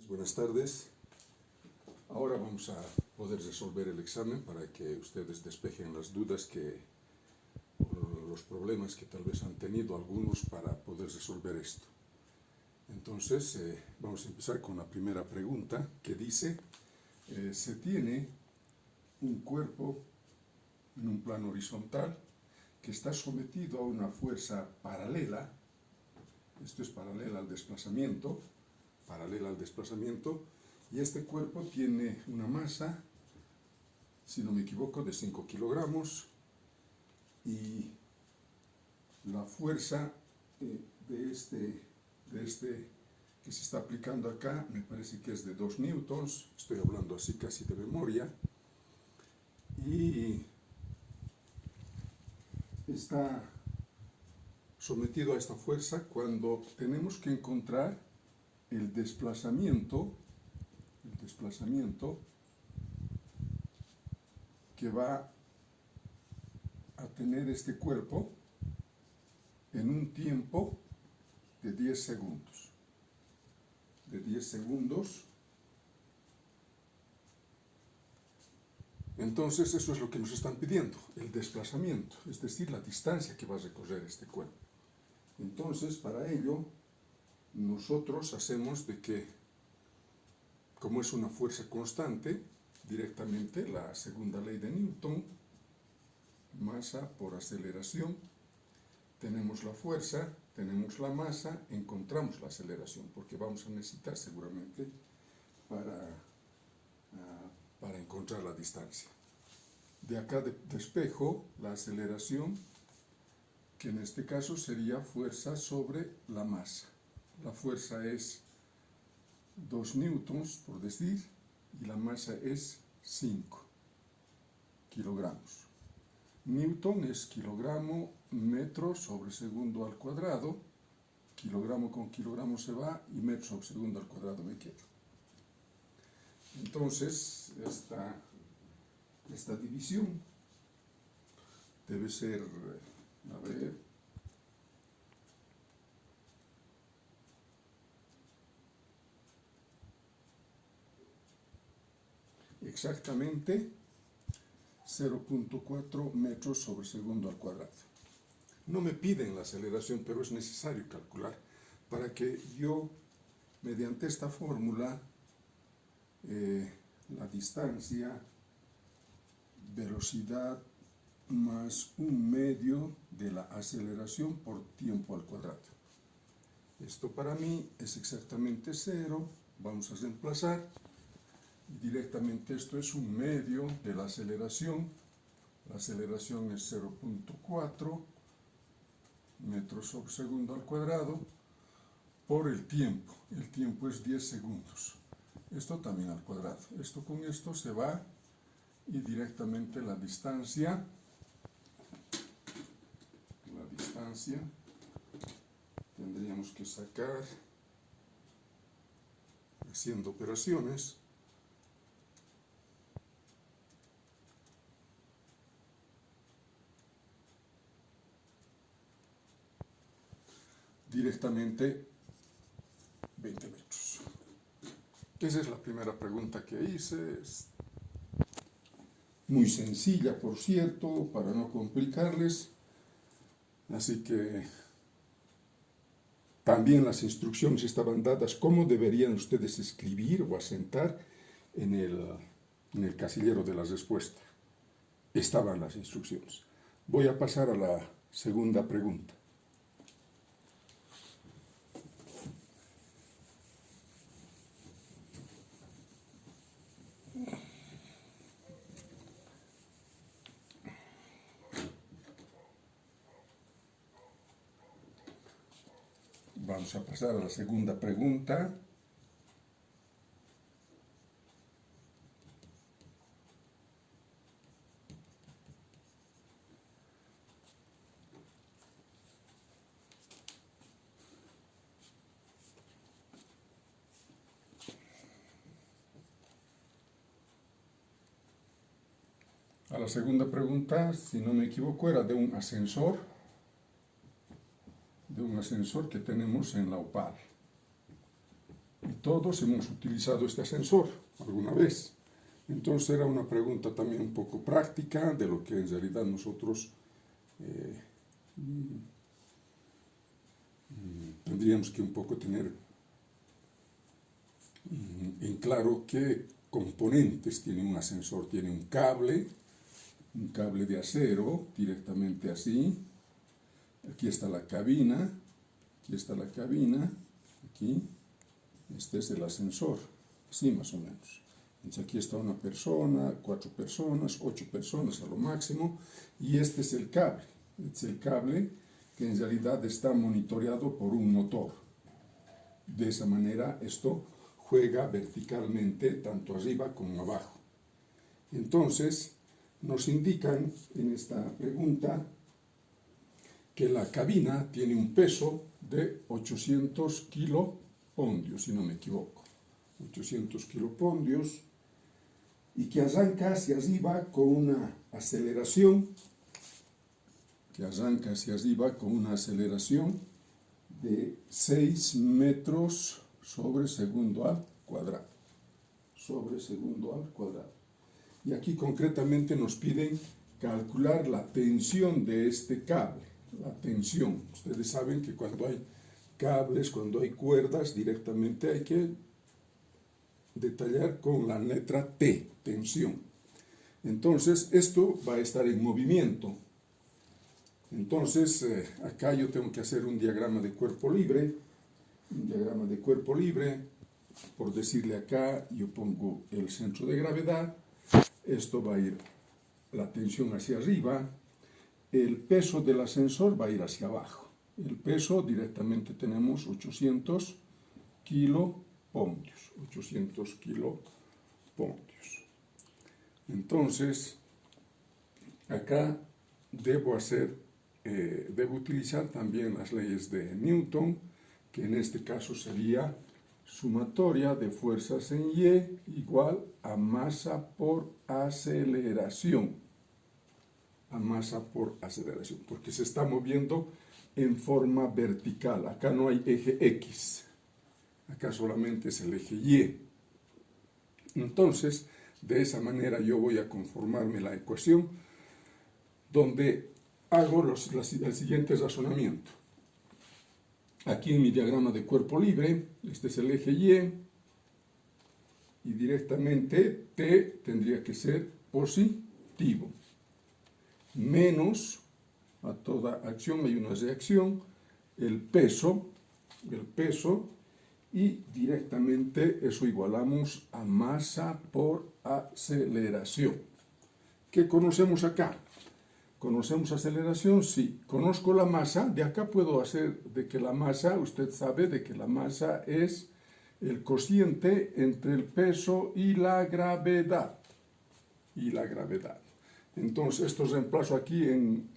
Buenas tardes. Ahora vamos a poder resolver el examen para que ustedes despejen las dudas o los problemas que tal vez han tenido algunos para poder resolver esto. Entonces, vamos a empezar con la primera pregunta que dice, se tiene un cuerpo en un plano horizontal que está sometido a una fuerza paralela, esto es paralela al desplazamiento, y este cuerpo tiene una masa, si no me equivoco, de 5 kilogramos, y la fuerza de este que se está aplicando acá, me parece que es de 2 newtons, estoy hablando así casi de memoria, y está sometido a esta fuerza cuando tenemos que encontrar el desplazamiento que va a tener este cuerpo en un tiempo de 10 segundos. Entonces, eso es lo que nos están pidiendo, el desplazamiento, es decir, la distancia que va a recorrer este cuerpo. Entonces, para ello, nosotros hacemos de que, como es una fuerza constante, directamente la segunda ley de Newton, masa por aceleración, tenemos la fuerza, tenemos la masa, encontramos la aceleración, porque vamos a necesitar seguramente para encontrar la distancia. De acá despejo la aceleración, que en este caso sería fuerza sobre la masa. La fuerza es 2 newtons, por decir, y la masa es 5 kilogramos. Newton es kilogramo metro sobre segundo al cuadrado, kilogramo con kilogramo se va y metro sobre segundo al cuadrado me queda. Entonces, esta división debe ser, a ver, exactamente 0.4 metros sobre segundo al cuadrado. No me piden la aceleración, pero es necesario calcular para que yo, mediante esta fórmula, la distancia, velocidad más 1/2 de la aceleración por tiempo al cuadrado. Esto para mí es exactamente 0, vamos a reemplazar. Directamente esto es 1/2 de la aceleración es 0.4 metros sobre segundo al cuadrado, por el tiempo es 10 segundos, esto también al cuadrado, esto con esto se va, y directamente la distancia tendríamos que sacar, haciendo operaciones, directamente 20 metros. Esa es la primera pregunta que hice, es muy sencilla, por cierto, para no complicarles, así que también las instrucciones estaban dadas cómo deberían ustedes escribir o asentar en el casillero de la respuesta. Estaban las instrucciones. Voy a pasar a la segunda pregunta. Vamos a pasar a la segunda pregunta. A la segunda pregunta, si no me equivoco, era de un ascensor que tenemos en la OPAL. todos hemos utilizado este ascensor alguna vez. Entonces era una pregunta también un poco práctica de lo que en realidad nosotros tendríamos que un poco tener en claro qué componentes tiene un ascensor. Tiene un cable de acero, directamente así. Aquí está la cabina, aquí, este es el ascensor, así más o menos. Entonces aquí está una persona, 4 personas, 8 personas a lo máximo, y este es el cable que en realidad está monitoreado por un motor. De esa manera esto juega verticalmente tanto arriba como abajo. Entonces nos indican en esta pregunta que la cabina tiene un peso de 800 kilopondios, si no me equivoco, 800 kilopondios, y que arranca hacia arriba con una aceleración, de 6 metros sobre segundo al cuadrado. Y aquí concretamente nos piden calcular la tensión de este cable. La tensión. Ustedes saben que cuando hay cables, cuando hay cuerdas, directamente hay que detallar con la letra T, tensión. Entonces, esto va a estar en movimiento. Entonces, acá yo tengo que hacer un diagrama de cuerpo libre. Por decirle acá, yo pongo el centro de gravedad. Esto va a ir la tensión hacia arriba. El peso del ascensor va a ir hacia abajo. El peso directamente tenemos 800 kilopondios. Entonces, acá debo utilizar también las leyes de Newton, que en este caso sería sumatoria de fuerzas en Y igual a masa por aceleración. Porque se está moviendo en forma vertical. Acá no hay eje X, acá solamente es el eje Y. Entonces, de esa manera yo voy a conformarme la ecuación donde hago el siguiente razonamiento. Aquí en mi diagrama de cuerpo libre, este es el eje Y, y directamente T tendría que ser positivo. Menos, a toda acción hay una reacción, el peso, y directamente eso igualamos a masa por aceleración. ¿Qué conocemos acá? ¿Conocemos aceleración? Sí. Conozco la masa, de acá puedo hacer de que la masa, usted sabe de que la masa es el cociente entre el peso y la gravedad. Entonces, esto reemplazo aquí en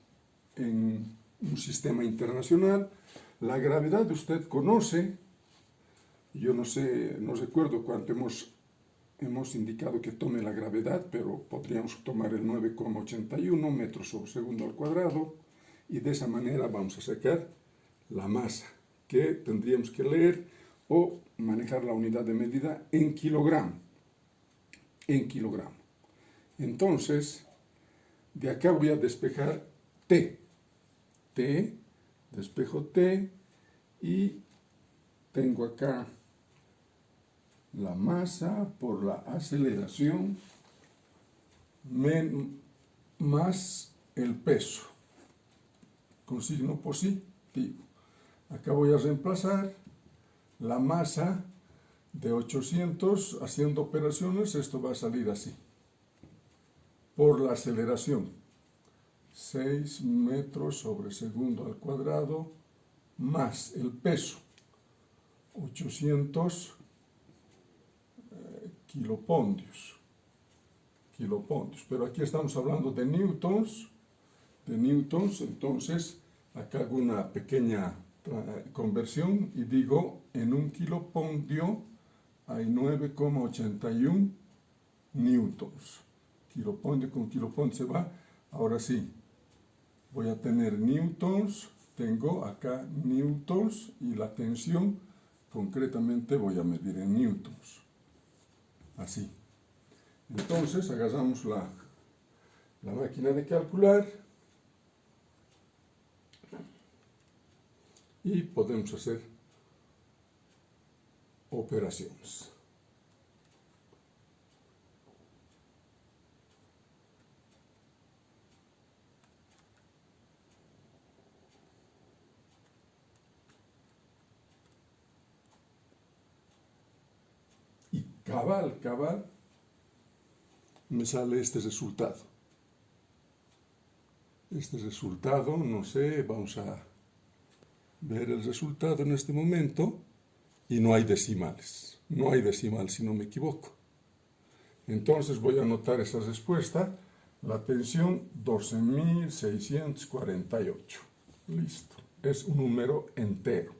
un sistema internacional. La gravedad usted conoce, yo no sé, no recuerdo cuánto hemos indicado que tome la gravedad, pero podríamos tomar el 9,81 metros sobre segundo al cuadrado, y de esa manera vamos a sacar la masa, que tendríamos que leer o manejar la unidad de medida en kilogramo. Entonces, de acá voy a despejar despejo T, y tengo acá la masa por la aceleración más el peso, con signo positivo. Acá voy a reemplazar la masa de 800, haciendo operaciones, esto va a salir así. Por la aceleración, 6 metros sobre segundo al cuadrado, más el peso, 800 kilopondios. Pero aquí estamos hablando de newtons, entonces acá hago una pequeña conversión y digo, en un kilopondio hay 9,81 newtons. Kilopondio con kilopondio se va. Ahora sí, voy a tener newtons, tengo acá newtons, y la tensión concretamente voy a medir en newtons. Así. Entonces agarramos la máquina de calcular y podemos hacer operaciones. Y cabal, me sale este resultado. Este resultado, no sé, vamos a ver el resultado en este momento y no hay decimales. No hay decimal si no me equivoco. Entonces voy a anotar esa respuesta. La tensión 12.648. Listo. Es un número entero.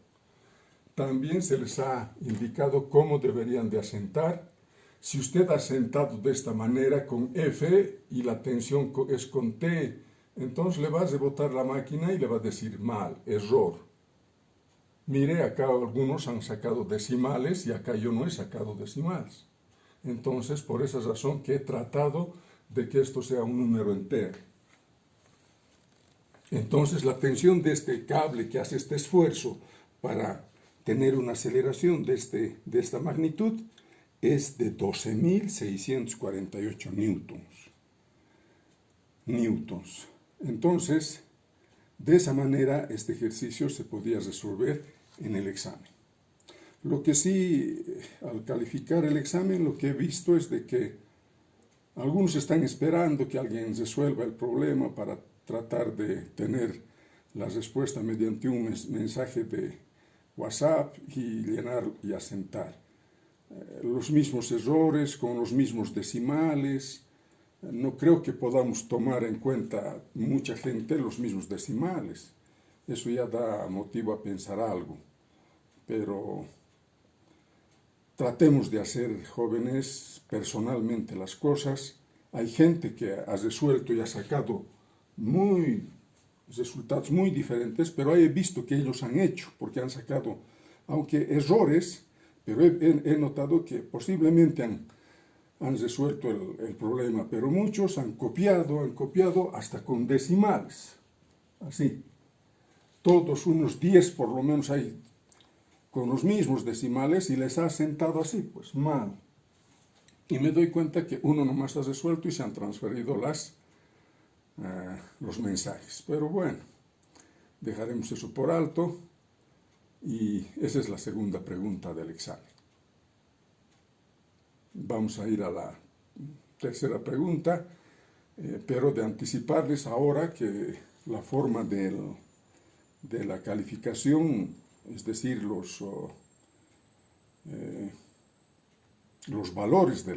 También se les ha indicado cómo deberían de asentar. Si usted ha asentado de esta manera con F y la tensión es con T, entonces le va a rebotar la máquina y le va a decir mal, error. Mire, acá algunos han sacado decimales y acá yo no he sacado decimales. Entonces, por esa razón que he tratado de que esto sea un número entero. Entonces, la tensión de este cable que hace este esfuerzo para tener una aceleración de esta magnitud es de 12.648 newtons. Entonces, de esa manera, este ejercicio se podía resolver en el examen. Lo que sí, al calificar el examen, lo que he visto es de que algunos están esperando que alguien resuelva el problema para tratar de tener la respuesta mediante un mensaje de WhatsApp y llenar y asentar. Los mismos errores con los mismos decimales. No creo que podamos tomar en cuenta mucha gente los mismos decimales. Eso ya da motivo a pensar algo. Pero tratemos de hacer, jóvenes, personalmente las cosas. Hay gente que ha resuelto y ha sacado resultados muy diferentes, pero he visto que ellos han hecho, porque han sacado, aunque errores, pero he notado que posiblemente han resuelto el problema, pero muchos han copiado hasta con decimales, así. Todos unos 10 por lo menos hay con los mismos decimales y les ha sentado así, pues mal. Y me doy cuenta que uno nomás ha resuelto y se han transferido los mensajes. Pero bueno, dejaremos eso por alto y esa es la segunda pregunta del examen. Vamos a ir a la tercera pregunta, pero de anticiparles ahora que la forma de la calificación, es decir, los valores de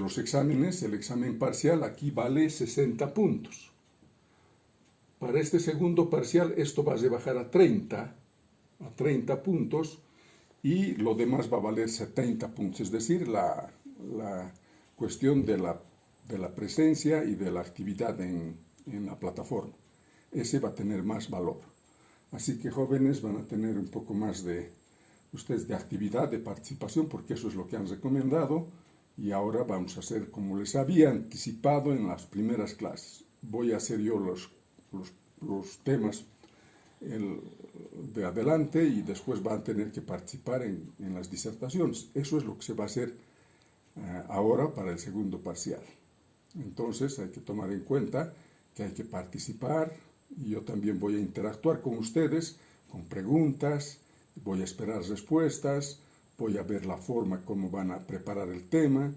los exámenes, el examen parcial aquí vale 60 puntos. Para este segundo parcial esto va a rebajar a 30 puntos y lo demás va a valer 70 puntos, es decir, la cuestión de la presencia y de la actividad en la plataforma. Ese va a tener más valor. Así que jóvenes van a tener un poco más de actividad, de participación, porque eso es lo que han recomendado. Y ahora vamos a hacer como les había anticipado en las primeras clases. Voy a hacer yo los temas de adelante y después van a tener que participar en las disertaciones. Eso es lo que se va a hacer ahora para el segundo parcial. Entonces hay que tomar en cuenta que hay que participar y yo también voy a interactuar con ustedes con preguntas, voy a esperar respuestas, voy a ver la forma como van a preparar el tema,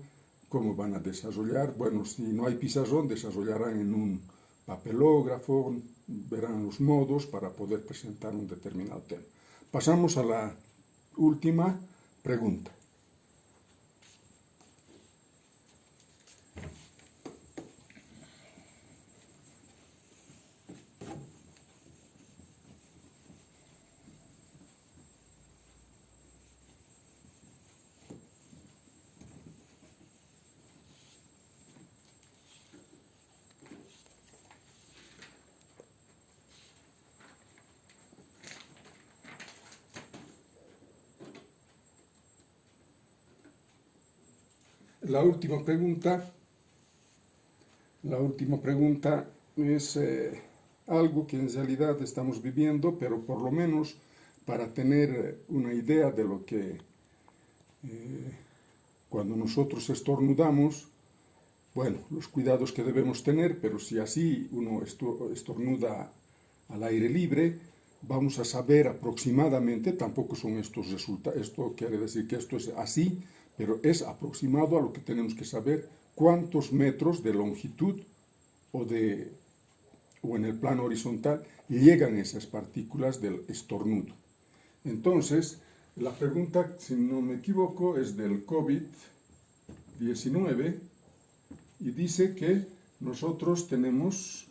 cómo van a desarrollar. Bueno, si no hay pizarrón, desarrollarán en un papelógrafo, verán los modos para poder presentar un determinado tema. Pasamos a la última pregunta. la última pregunta es algo que en realidad estamos viviendo, pero por lo menos para tener una idea de lo que cuando nosotros estornudamos, bueno, los cuidados que debemos tener, pero si así uno estornuda al aire libre, vamos a saber aproximadamente, tampoco son estos resultados, esto quiere decir que esto es así, pero es aproximado a lo que tenemos que saber cuántos metros de longitud o en el plano horizontal llegan esas partículas del estornudo. Entonces, la pregunta, si no me equivoco, es del COVID-19 y dice que nosotros tenemos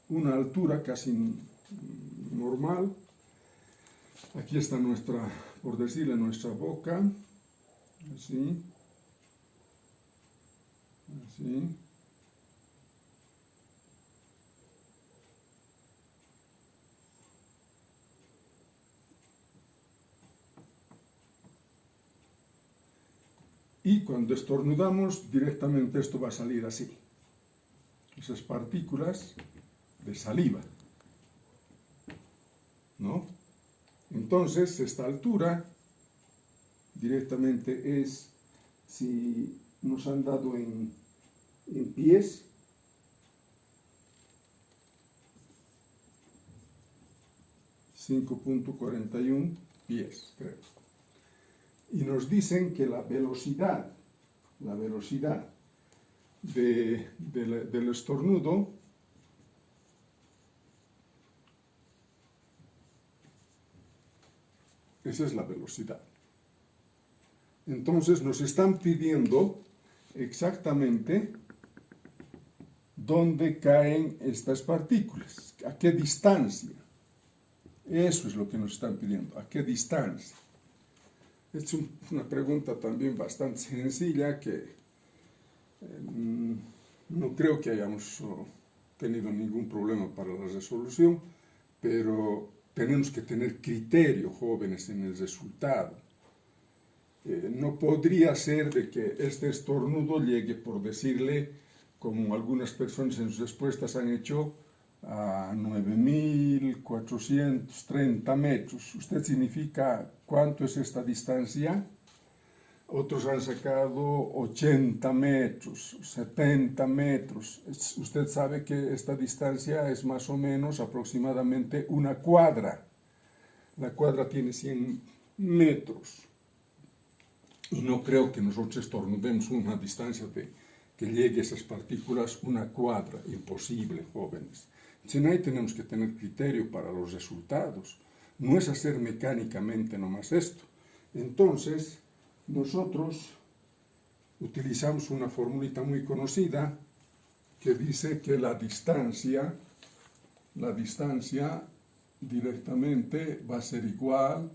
una altura casi normal. Aquí está nuestra, por decirle, nuestra boca, así, así. Y cuando estornudamos, directamente esto va a salir así. Esas partículas de saliva, ¿no? Entonces, esta altura directamente es, si nos han dado en pies, .41 pies, creo. Y nos dicen que la velocidad del estornudo esa es la velocidad. Entonces nos están pidiendo exactamente dónde caen estas partículas, a qué distancia. Eso es lo que nos están pidiendo, a qué distancia. Es una pregunta también bastante sencilla que no creo que hayamos tenido ningún problema para la resolución, pero tenemos que tener criterio, jóvenes, en el resultado. No podría ser de que este estornudo llegue, por decirle, como algunas personas en sus respuestas han hecho, a 9.430 metros. ¿Usted significa cuánto es esta distancia? Otros han sacado 80 metros, 70 metros. Usted sabe que esta distancia es más o menos aproximadamente una cuadra. La cuadra tiene 100 metros. Y no creo que nosotros estornudemos una distancia de que llegue esas partículas una cuadra. Imposible, jóvenes. Entonces ahí tenemos que tener criterio para los resultados. No es hacer mecánicamente nomás esto. Entonces, nosotros utilizamos una formulita muy conocida que dice que la distancia directamente va a ser igual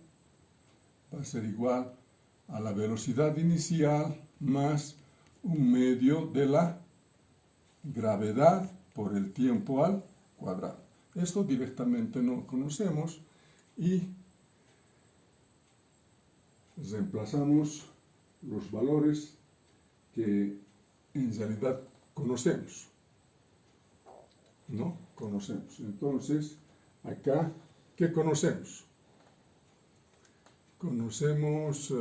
a la velocidad inicial más 1/2 de la gravedad por el tiempo al cuadrado. Esto directamente no conocemos y reemplazamos los valores que en realidad conocemos. ¿No? Conocemos. Entonces, acá, ¿qué conocemos? Conocemos,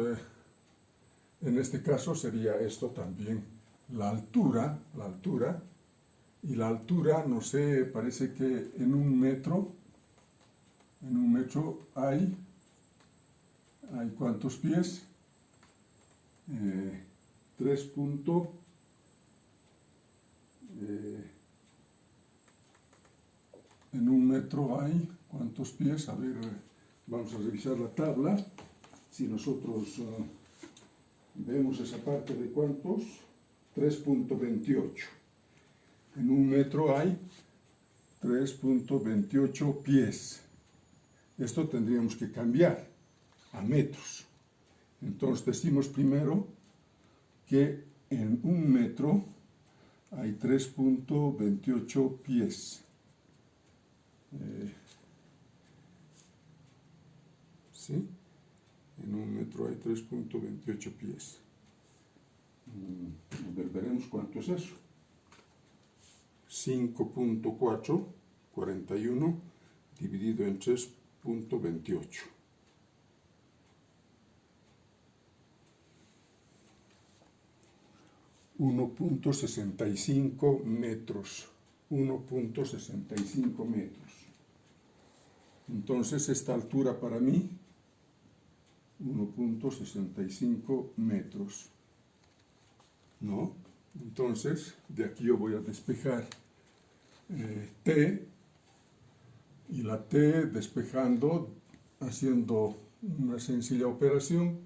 en este caso sería esto también, la altura, y la altura, no sé, parece que en un metro hay ¿cuántos pies? 3 en un metro hay, ¿cuántos pies? A ver, vamos a revisar la tabla. Si nosotros vemos esa parte de cuántos, 3.28. En un metro hay 3.28 pies. Esto tendríamos que cambiar a metros. Entonces decimos primero que en un metro hay 3.28 pies. ¿Sí? En un metro hay 3.28 pies. veremos cuánto es eso. 5.441 dividido en 3.28. 1.65 metros. 1.65 metros. Entonces, esta altura para mí, 1.65 metros. ¿No? Entonces, de aquí yo voy a despejar T, y la T despejando, haciendo una sencilla operación,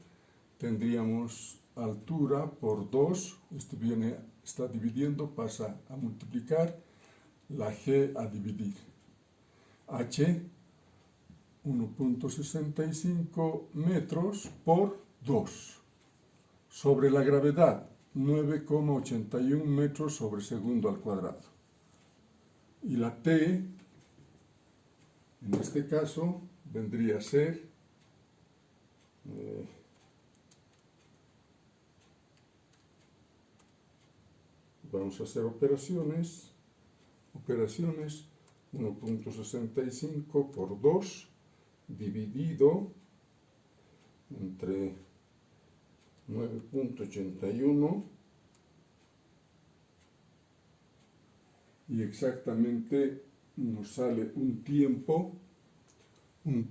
tendríamos altura por 2, esto está dividiendo, pasa a multiplicar, la G a dividir. H, 1.65 metros por 2. Sobre la gravedad, 9,81 metros sobre segundo al cuadrado. Y la T, en este caso, vendría a ser vamos a hacer operaciones, 1.65 por 2 dividido entre 9.81 y exactamente nos sale un tiempo de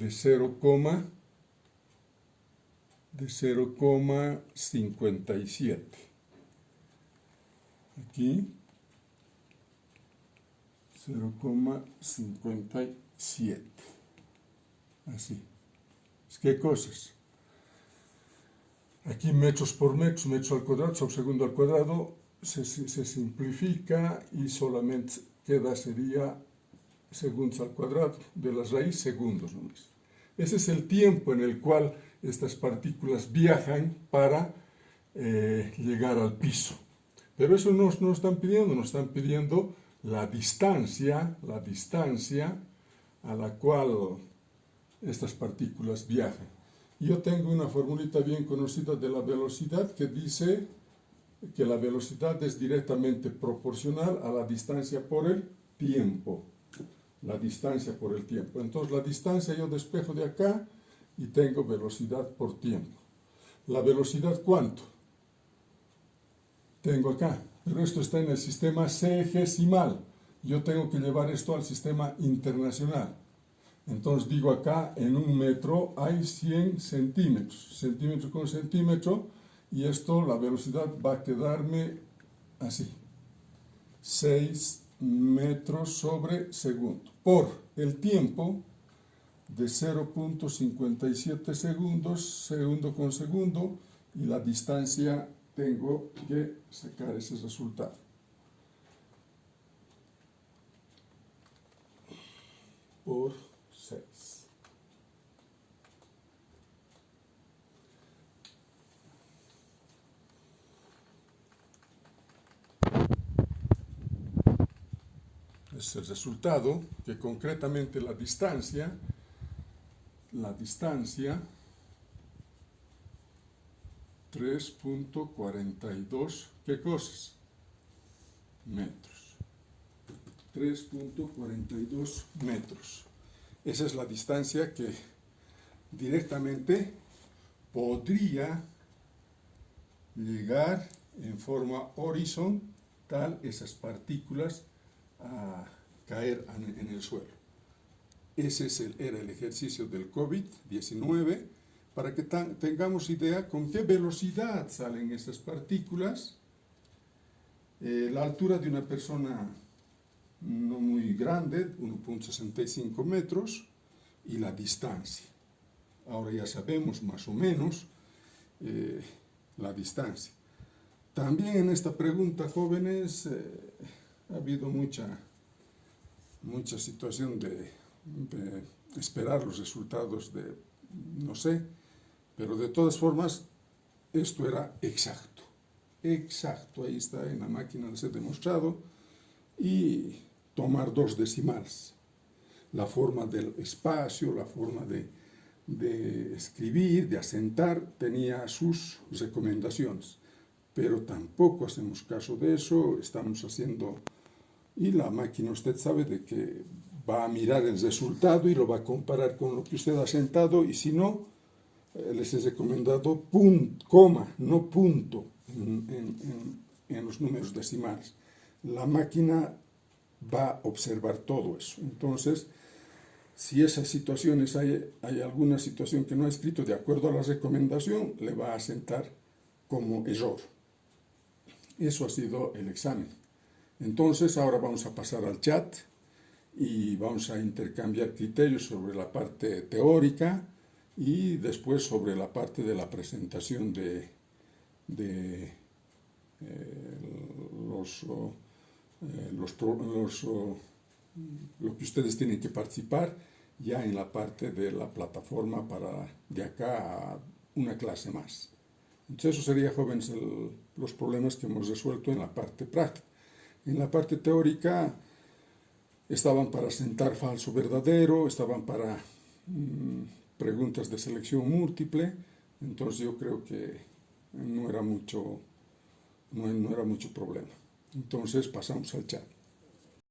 0,57. Aquí 0,57. Así. ¿Qué cosas? Aquí metros por metros, metros al cuadrado, sobre segundo al cuadrado, se simplifica y solamente sería segundos al cuadrado de la raíz segundos nomás. Ese es el tiempo en el cual estas partículas viajan para llegar al piso. Pero eso no nos están pidiendo la distancia a la cual estas partículas viajan. Yo tengo una formulita bien conocida de la velocidad que dice que la velocidad es directamente proporcional a la distancia por el tiempo. La distancia por el tiempo. Entonces la distancia yo despejo de acá y tengo velocidad por tiempo. ¿La velocidad cuánto? Tengo acá, pero esto está en el sistema sexagesimal. Yo tengo que llevar esto al sistema internacional. Entonces digo acá, en un metro hay 100 centímetros. Centímetro con centímetro, y esto, la velocidad va a quedarme así. 6 metros sobre segundo. Por el tiempo de 0.57 segundos, segundo con segundo, y la distancia tengo que sacar ese resultado. Por 6. Es el resultado que concretamente la distancia 3.42, ¿qué cosas? Metros. 3.42 metros. Esa es la distancia que directamente podría llegar en forma horizontal esas partículas a caer en el suelo. Ese era el ejercicio del COVID-19, para que tengamos idea con qué velocidad salen esas partículas, la altura de una persona no muy grande, 1.65 metros, y la distancia. Ahora ya sabemos más o menos la distancia. También en esta pregunta, jóvenes, ha habido mucha situación de esperar los resultados no sé, pero de todas formas, esto era exacto, ahí está en la máquina, les he demostrado, y tomar 2 decimales, la forma del espacio, la forma de de escribir, de asentar, tenía sus recomendaciones. Pero tampoco hacemos caso de eso, estamos haciendo... Y la máquina, usted sabe de que va a mirar el resultado y lo va a comparar con lo que usted ha asentado, y si no, les he recomendado coma, no punto en los números decimales. La máquina va a observar todo eso. Entonces, si esas situaciones, hay alguna situación que no ha escrito de acuerdo a la recomendación, le va a asentar como error. Eso ha sido el examen. Entonces, ahora vamos a pasar al chat y vamos a intercambiar criterios sobre la parte teórica y después sobre la parte de la presentación de lo que ustedes tienen que participar ya en la parte de la plataforma para de acá a una clase más. Entonces, eso sería, jóvenes, los problemas que hemos resuelto en la parte práctica. En la parte teórica estaban para asentar falso verdadero, estaban para preguntas de selección múltiple, entonces yo creo que no era mucho problema. Entonces pasamos al chat.